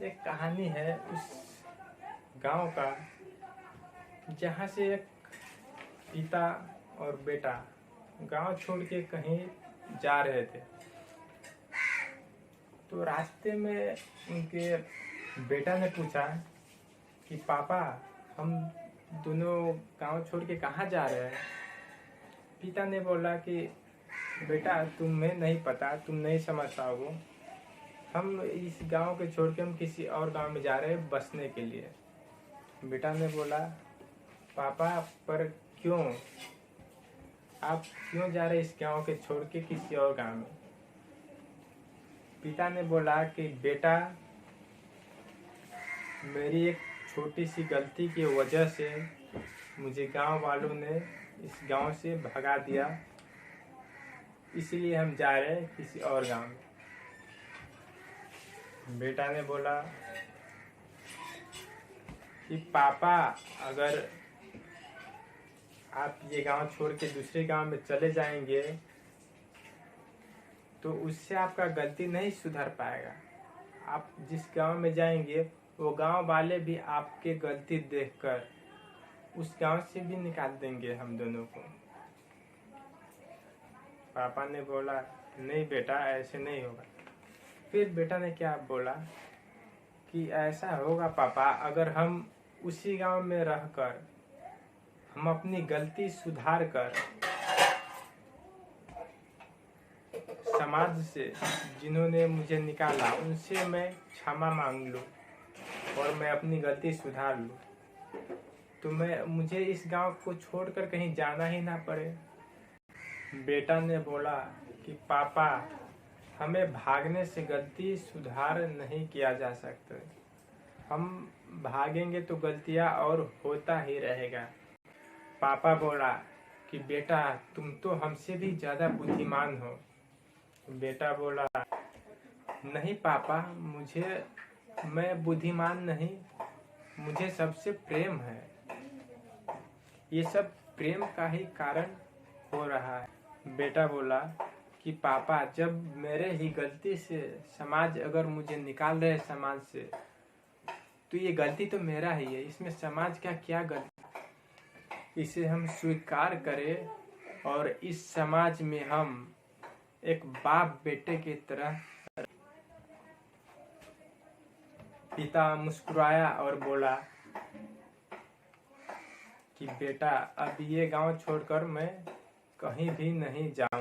एक कहानी है उस गांव का जहाँ से एक पिता और बेटा गांव छोड़ के कहीं जा रहे थे। तो रास्ते में उनके बेटा ने पूछा कि पापा, हम दोनों गांव छोड़ के कहाँ जा रहे हैं। पिता ने बोला कि बेटा, तुम्हें नहीं पता, तुम नहीं समझ पाओगे, हम इस गांव के छोड़ के हम किसी और गांव में जा रहे हैं बसने के लिए। बेटा ने बोला, पापा पर क्यों, आप क्यों जा रहे इस गांव के छोड़ के किसी और गांव में। पिता ने बोला कि बेटा, मेरी एक छोटी सी गलती की वजह से मुझे गांव वालों ने इस गांव से भगा दिया, इसलिए हम जा रहे हैं किसी और गांव में। बेटा ने बोला कि पापा, अगर आप ये गांव छोड़ के दूसरे गांव में चले जाएंगे तो उससे आपका गलती नहीं सुधर पाएगा। आप जिस गांव में जाएंगे वो गांव वाले भी आपके गलती देखकर उस गांव से भी निकाल देंगे हम दोनों को। पापा ने बोला, नहीं बेटा, ऐसे नहीं होगा। फिर बेटा ने क्या बोला कि ऐसा होगा पापा, अगर हम उसी गांव में रहकर हम अपनी गलती सुधार कर समाज से जिन्होंने मुझे निकाला उनसे मैं क्षमा मांग लूं और मैं अपनी गलती सुधार लूं, तो मुझे इस गांव को छोड़कर कहीं जाना ही ना पड़े। बेटा ने बोला कि पापा, हमें भागने से गलती सुधार नहीं किया जा सकता, हम भागेंगे तो गलतियां और होता ही रहेगा। पापा बोला कि बेटा, तुम तो हमसे भी ज्यादा बुद्धिमान हो। बेटा बोला, नहीं पापा, मैं बुद्धिमान नहीं, मुझे सबसे प्रेम है, ये सब प्रेम का ही कारण हो रहा है। बेटा बोला कि पापा, जब मेरे ही गलती से समाज अगर मुझे निकाल रहे समाज से, तो ये गलती तो मेरा ही है, इसमें समाज का क्या गलती। इसे हम स्वीकार करें और इस समाज में हम एक बाप बेटे की तरह। पिता मुस्कुराया और बोला कि बेटा, अब ये गांव छोड़कर मैं कहीं भी नहीं जाऊं।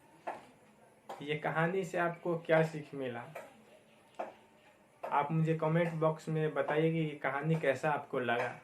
ये कहानी से आपको क्या सीख मिला? आप मुझे कमेंट बॉक्स में बताइए कि ये कहानी कैसा आपको लगा।